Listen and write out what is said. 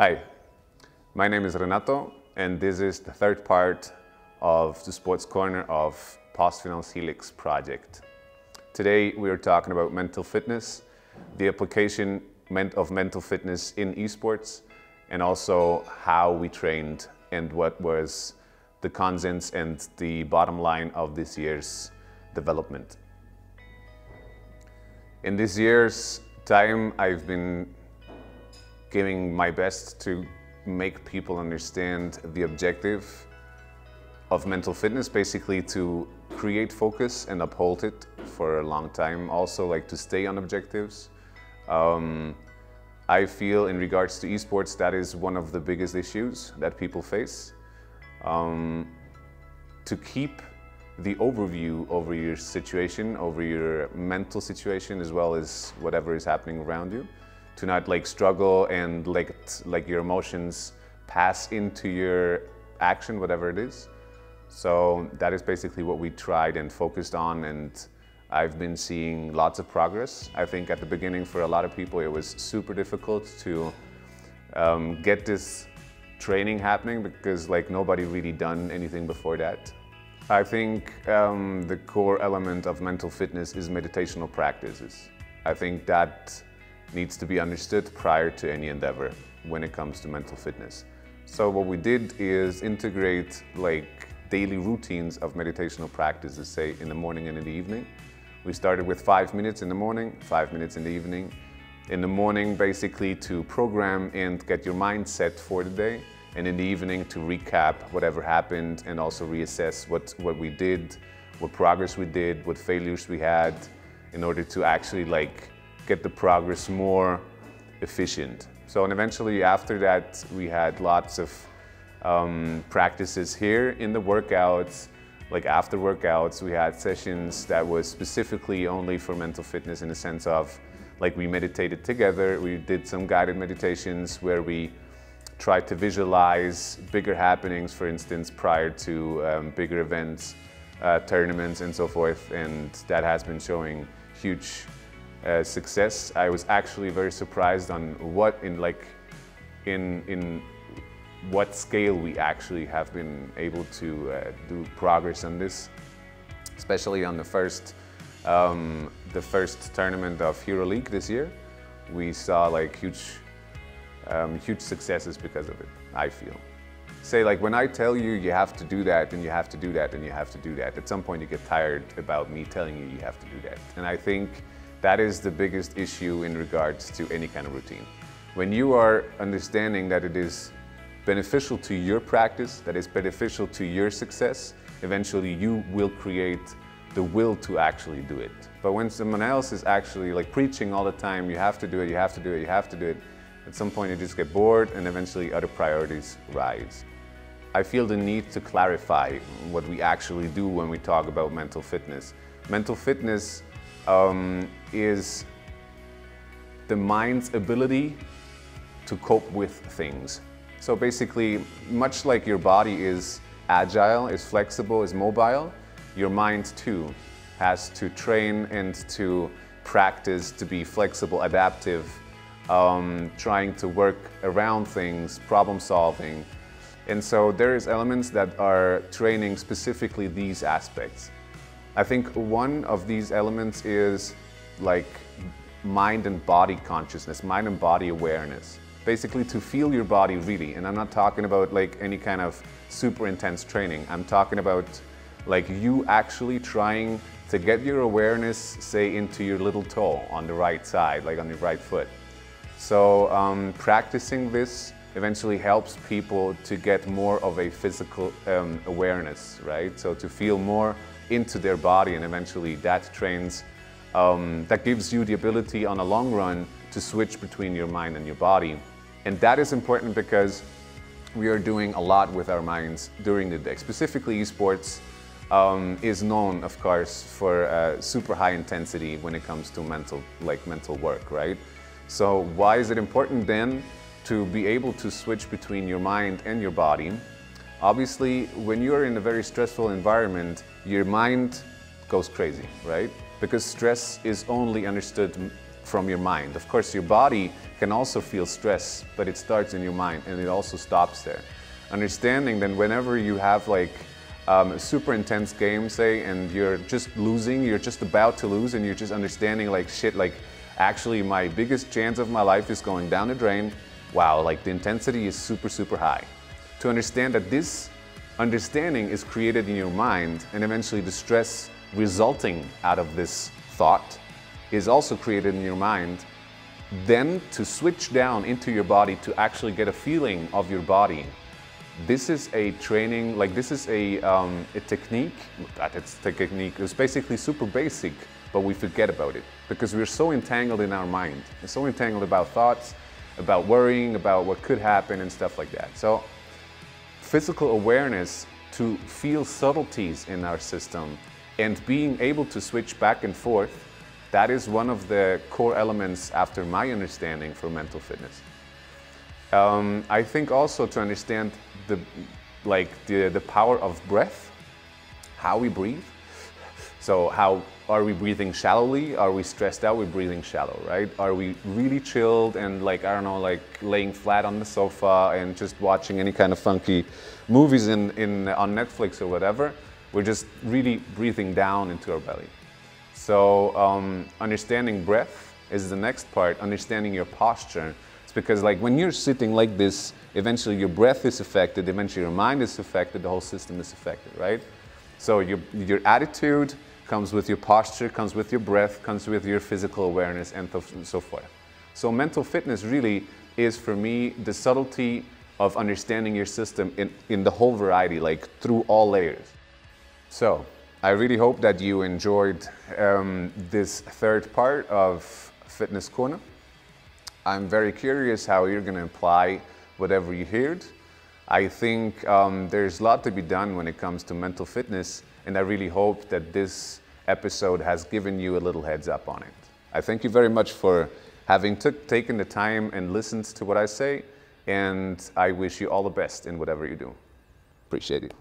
Hi, my name is Renato, and this is the third part of the Sports Corner of Post-Finance Helix project. Today we are talking about mental fitness, the application of mental fitness in esports, and also how we trained and what was the consens and the bottom line of this year's development. In this year's time, I've been giving my best to make people understand the objective of mental fitness, basically to create focus and uphold it for a long time. Also, like to stay on objectives. I feel in regards to esports, that is one of the biggest issues that people face. To keep the overview over your situation, over your mental situation, as well as whatever is happening around you. To not like struggle and like your emotions pass into your action, whatever it is. So that is basically what we tried and focused on, and I've been seeing lots of progress. I think at the beginning for a lot of people it was super difficult to get this training happening because like nobody really done anything before that. I think the core element of mental fitness is meditational practices. I think that needs to be understood prior to any endeavor when it comes to mental fitness. So what we did is integrate like daily routines of meditational practices, say in the morning and in the evening. We started with 5 minutes in the morning, 5 minutes in the evening. In the morning, basically to program and get your mind set for the day, and in the evening to recap whatever happened and also reassess what we did, what progress we did, what failures we had, in order to actually like get the progress more efficient. So, and eventually after that, we had lots of practices here in the workouts. Like after workouts, we had sessions that was specifically only for mental fitness, in the sense of like we meditated together. We did some guided meditations where we tried to visualize bigger happenings, for instance, prior to bigger events, tournaments and so forth. And that has been showing huge success. I was actually very surprised on what in what scale we actually have been able to do progress on this, especially on the first tournament of Hero League this year. We saw like huge successes because of it, I feel. Say like when I tell you you have to do that and you have to do that and you have to do that, at some point you get tired about me telling you have to do that. And I think that is the biggest issue in regards to any kind of routine. When you are understanding that it is beneficial to your practice, that is beneficial to your success, eventually you will create the will to actually do it. But when someone else is actually like preaching all the time, you have to do it, you have to do it, you have to do it, at some point you just get bored and eventually other priorities rise. I feel the need to clarify what we actually do when we talk about mental fitness. Mental fitness is the mind's ability to cope with things. So basically, much like your body is agile, is flexible, is mobile, your mind too has to train and to practice to be flexible, adaptive, trying to work around things, problem solving. And so there is elements that are training specifically these aspects. I think one of these elements is like mind and body consciousness, mind and body awareness. Basically to feel your body really, and I'm not talking about like any kind of super intense training. I'm talking about like you actually trying to get your awareness, say, into your little toe on the right side, like on your right foot. So practicing this eventually helps people to get more of a physical awareness, right? So to feel more into their body, and eventually that trains, that gives you the ability on a long run to switch between your mind and your body. And that is important because we are doing a lot with our minds during the day. Specifically, esports is known, of course, for super high intensity when it comes to mental work, right? So why is it important then to be able to switch between your mind and your body? Obviously, when you're in a very stressful environment, your mind goes crazy, right? Because stress is only understood from your mind. Of course, your body can also feel stress, but it starts in your mind and it also stops there. Understanding that whenever you have like a super intense game, say, and you're just losing, you're just about to lose, and you're just understanding like shit, like actually my biggest chance of my life is going down the drain. Wow, like the intensity is super, super high. To understand that this understanding is created in your mind, and eventually the stress resulting out of this thought is also created in your mind, then to switch down into your body to actually get a feeling of your body. This is a training, like this is a technique, it's basically super basic, but we forget about it because we're so entangled in our mind. We're so entangled about thoughts, about worrying, about what could happen and stuff like that. So physical awareness to feel subtleties in our system and being able to switch back and forth, that is one of the core elements after my understanding for mental fitness. I think also to understand the power of breath, how we breathe. So how are we breathing shallowly? Are we stressed out? We're breathing shallow, right? Are we really chilled and like, I don't know, like laying flat on the sofa and just watching any kind of funky movies on Netflix or whatever? We're just really breathing down into our belly. So understanding breath is the next part, understanding your posture. It's because like when you're sitting like this, eventually your breath is affected, eventually your mind is affected, the whole system is affected, right? So your attitude comes with your posture, comes with your breath, comes with your physical awareness, and so forth. So mental fitness really is for me the subtlety of understanding your system in the whole variety, like through all layers. So I really hope that you enjoyed this third part of Fitnesscorner. I'm very curious how you're going to apply whatever you heard. I think there's a lot to be done when it comes to mental fitness, and I really hope that this episode has given you a little heads up on it. I thank you very much for having taken the time and listened to what I say, and I wish you all the best in whatever you do. Appreciate it.